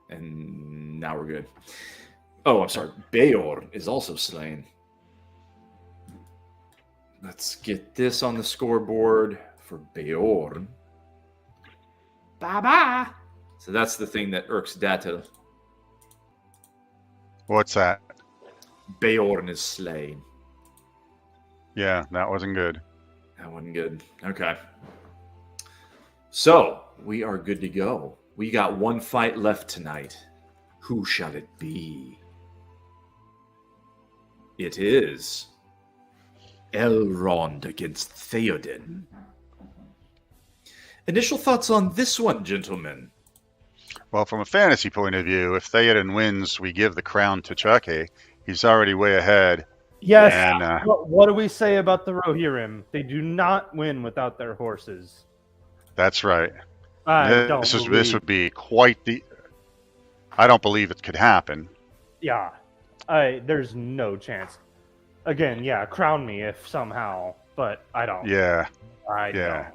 And now we're good. Oh, I'm sorry. Beorn is also slain. Let's get this on the scoreboard for Beorn. Bye-bye. So that's the thing that irks Data. What's that? Beorn is slain. Yeah, that wasn't good. That wasn't good. Okay. So, we are good to go. We got one fight left tonight. Who shall it be? It is Elrond against Theoden. Initial thoughts on this one, gentlemen? Well, from a fantasy point of view, if Theoden wins, we give the crown to Chucky. He's already way ahead. Yes. And What do we say about the Rohirrim? They do not win without their horses. that's right. This This would be quite the. I don't believe it could happen. Yeah. There's no chance. Again, yeah, crown me if somehow, but I don't. Yeah. I Yeah. don't.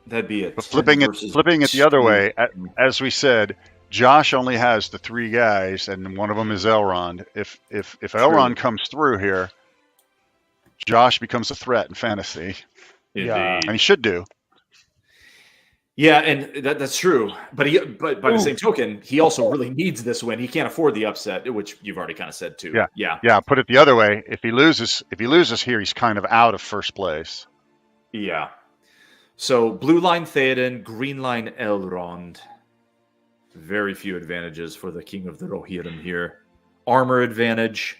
That'd be a But 10 flipping versus it the other 2. way, as we said, Josh only has the 3 guys, and one of them is Elrond. If Elrond comes through here, Josh becomes a threat in fantasy, Yeah. Indeed. and he should do. Yeah, and that's true. But by the Ooh. same token, he also really needs this win. He can't afford the upset, which you've already kind of said too. Yeah. Yeah, put it the other way. If he loses here, he's kind of out of first place. Yeah. So blue line Theoden, green line Elrond. Very few advantages for the King of the Rohirrim here. Armor advantage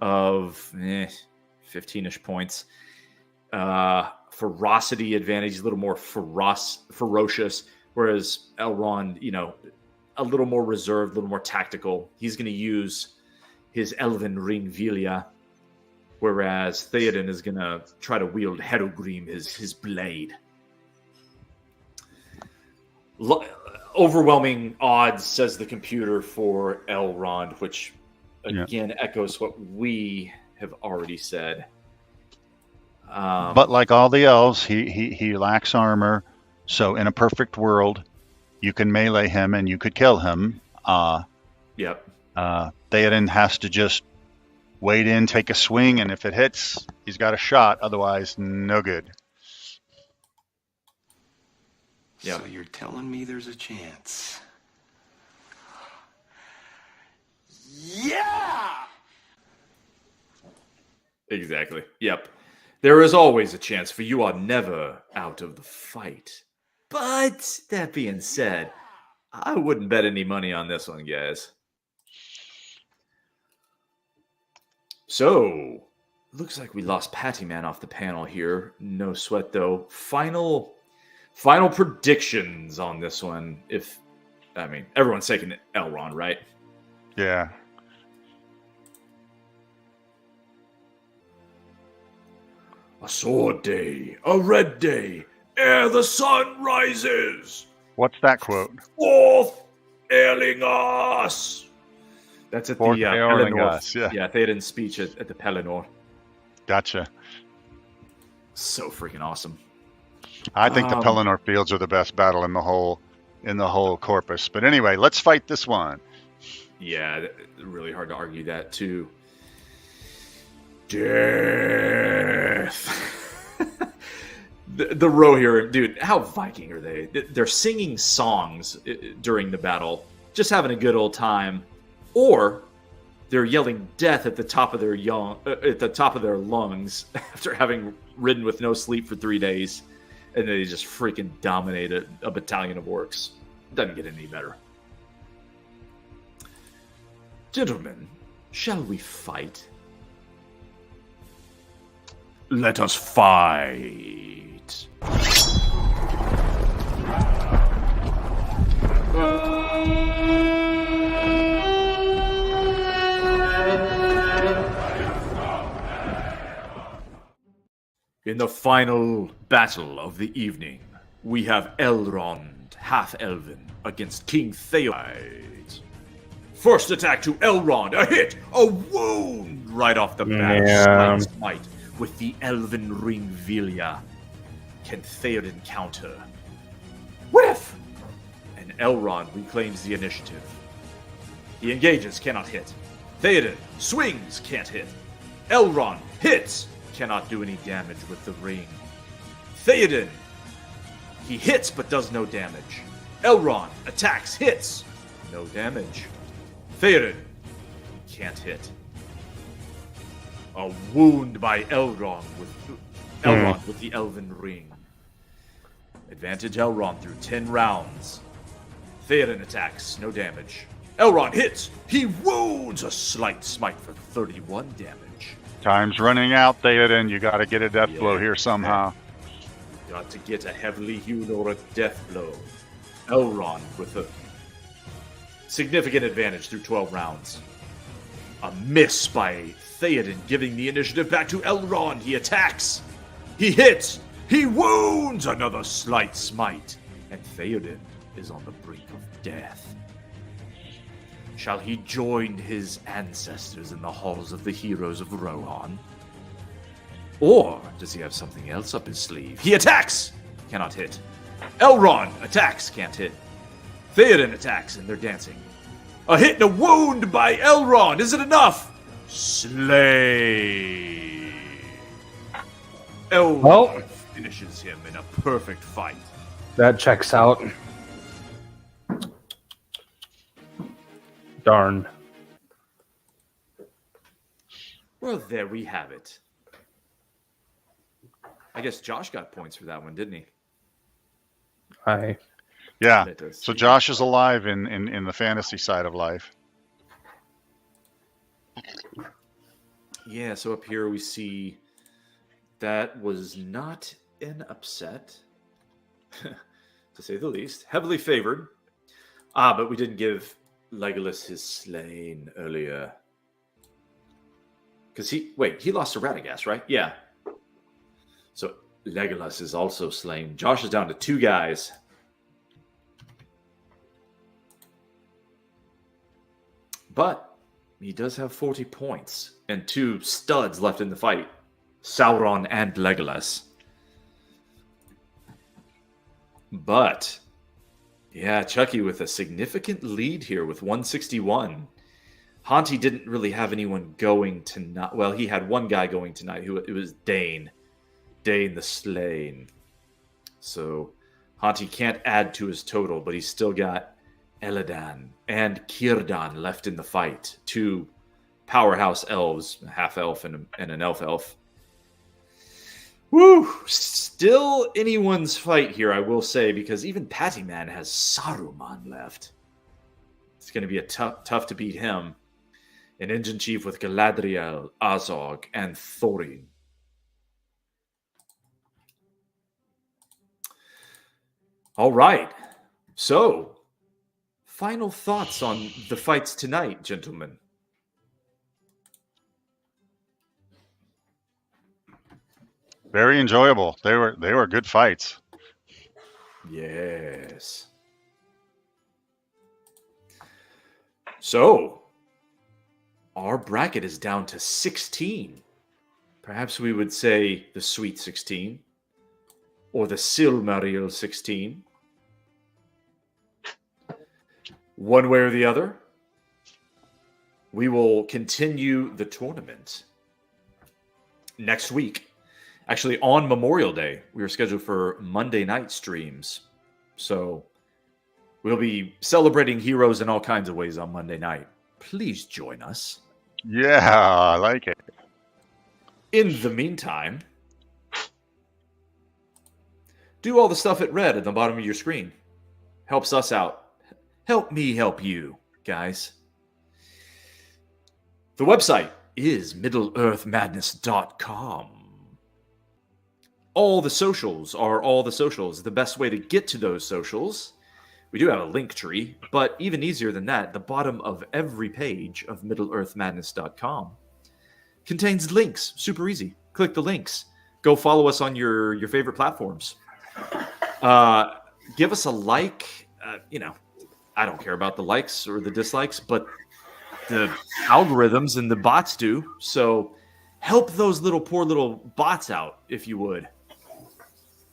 of 15-ish points. Ferocity advantage, a little more ferocious, whereas Elrond, a little more reserved, a little more tactical. He's going to use his Elven Ring Vilja, whereas Theoden is going to try to wield Herogrim, his blade. Overwhelming odds, says the computer, for Elrond, which again echoes what we have already said. But like all the elves, he lacks armor. So in a perfect world, you can melee him and you could kill him. Yep. Theoden has to just wade in, take a swing, and if it hits, he's got a shot. Otherwise, no good. Yep. So you're telling me there's a chance? Yeah! Exactly. Yep. There is always a chance, for you are never out of the fight. But that being said, I wouldn't bet any money on this one, guys. So, looks like we lost Patty Man off the panel here. No sweat, though. Final predictions on this one. Everyone's taking Elrond, right? Yeah. A sword day, a red day, ere the sun rises. What's that quote? Fourth ailing us. That's at Fourth the ailing Pelennor. us, yeah. Yeah, Theoden's speech at the Pelennor. Gotcha. So freaking awesome. I think the Pelennor Fields are the best battle in the whole corpus. But anyway, let's fight this one. Yeah, really hard to argue that too. Death. the Rohirrim, dude, how Viking are they? They're singing songs during the battle, just having a good old time, or they're yelling death at the top of their lungs after having ridden with no sleep for 3 days, and they just freaking dominate a battalion of orcs. Doesn't get any better. Gentlemen, shall we fight? Let us fight. In the final battle of the evening, we have Elrond, half-elven, against King Theoden. First attack to Elrond, a hit, a wound right off the bat. Yeah. Smite with the Elven Ring Vilja. Can Theoden counter? Whiff! And Elrond reclaims the initiative. He engages, cannot hit. Theoden swings, can't hit. Elrond hits, cannot do any damage with the ring. Theoden, he hits but does no damage. Elrond attacks, hits, no damage. Theoden can't hit. A wound by Elrond with the Elven Ring. Advantage Elrond through 10 rounds. Theoden attacks, no damage. Elrond hits, he wounds, a slight smite for 31 damage. Time's running out, Theoden. You got to get a death blow here somehow. Got to get a heavily hewn or a death blow. Elrond with a significant advantage through 12 rounds. A miss by Theoden, giving the initiative back to Elrond. He attacks. He hits. He wounds. Another slight smite. And Theoden is on the brink of death. Shall he join his ancestors in the halls of the heroes of Rohan? Or does he have something else up his sleeve? He attacks! Cannot hit. Elrond attacks, can't hit. Theoden attacks, and they're dancing. A hit and a wound by Elrond. Is it enough? Slay. Elrond finishes him in a perfect fight. That checks out. Darn. Well, there we have it. I guess Josh got points for that one, didn't he? Yeah. Let us So see. Josh is alive in the fantasy side of life. Yeah, so up here we see that was not an upset, to say the least. Heavily favored. But we didn't give Legolas his slain earlier. Because he lost to Radagast, right? Yeah. So Legolas is also slain. Josh is down to 2 guys. But he does have 40 points and 2 studs left in the fight. Sauron and Legolas. But, yeah, Chucky with a significant lead here with 161. Haunty didn't really have anyone going tonight. Well, he had one guy going tonight. It was Dain. Dain the Slain. So Haunty can't add to his total, but he's still got Eladan and Círdan left in the fight. 2 powerhouse elves, a half elf and an elf. Woo! Still anyone's fight here, I will say, because even Patty Man has Saruman left. It's going to be a tough to beat him. An engine chief with Galadriel, Azog, and Thorin. All right. So, final thoughts on the fights tonight, gentlemen. Very enjoyable. They were good fights. Yes. So, our bracket is down to 16. Perhaps we would say the Sweet 16 or the Silmaril 16. One way or the other, we will continue the tournament next week. Actually, on Memorial Day, we were scheduled for Monday night streams. So we'll be celebrating heroes in all kinds of ways on Monday night. Please join us. Yeah, I like it. In the meantime, do all the stuff it read at the bottom of your screen. Helps us out. Help me help you, guys. The website is middleearthmadness.com. All the socials are all the socials. The best way to get to those socials, we do have a link tree, but even easier than that, the bottom of every page of middleearthmadness.com contains links. Super easy. Click the links. Go follow us on your favorite platforms. Give us a like. I don't care about the likes or the dislikes, but the algorithms and the bots do. So help those poor little bots out, if you would.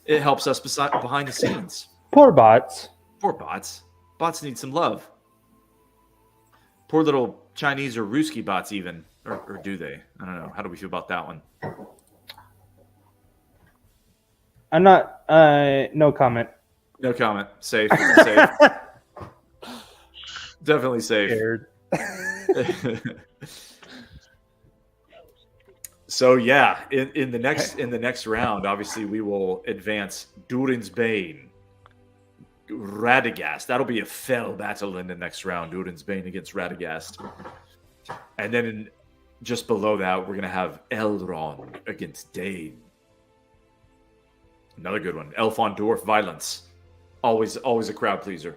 It helps us behind the scenes. Poor bots. Poor bots. Bots need some love. Poor little Chinese or Ruski bots even. Or do they? I don't know. How do we feel about that one? I'm not. No comment. No comment. Safe. Safe. Definitely safe. Scared. So yeah, in the next round, obviously we will advance Durin's Bane, Radagast. That'll be a fell battle in the next round. Durin's Bane against Radagast, and then just below that, we're gonna have Elrond against Dain. Another good one. Elf on Dwarf Violence. Always a crowd pleaser.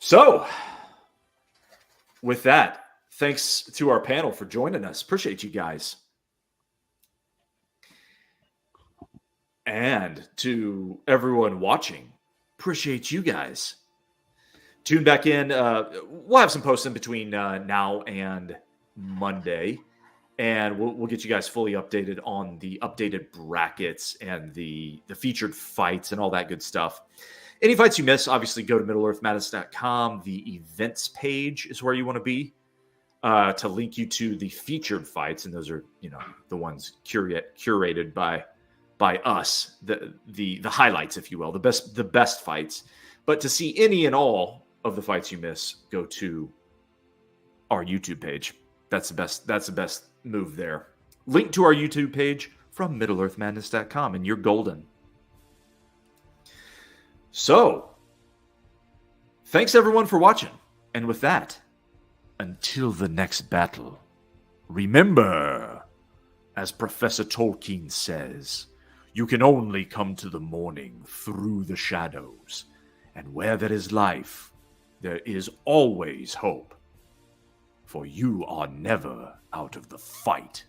So, with that, thanks to our panel for joining us. Appreciate you guys. And to everyone watching, appreciate you guys. Tune back in. We'll have some posts in between now and Monday. and we'll get you guys fully updated on the updated brackets and the featured fights and all that good stuff. Any fights you miss, obviously go to MiddleEarthMadness.com. The events page is where you want to be to link you to the featured fights, and those are the ones curated by us, the highlights, if you will, the best fights. But to see any and all of the fights you miss, go to our YouTube page. That's the best move there. Link to our YouTube page from MiddleEarthMadness.com, and you're golden. So, thanks everyone for watching. And with that, until the next battle, remember, as Professor Tolkien says, you can only come to the morning through the shadows. And where there is life, there is always hope. For you are never out of the fight.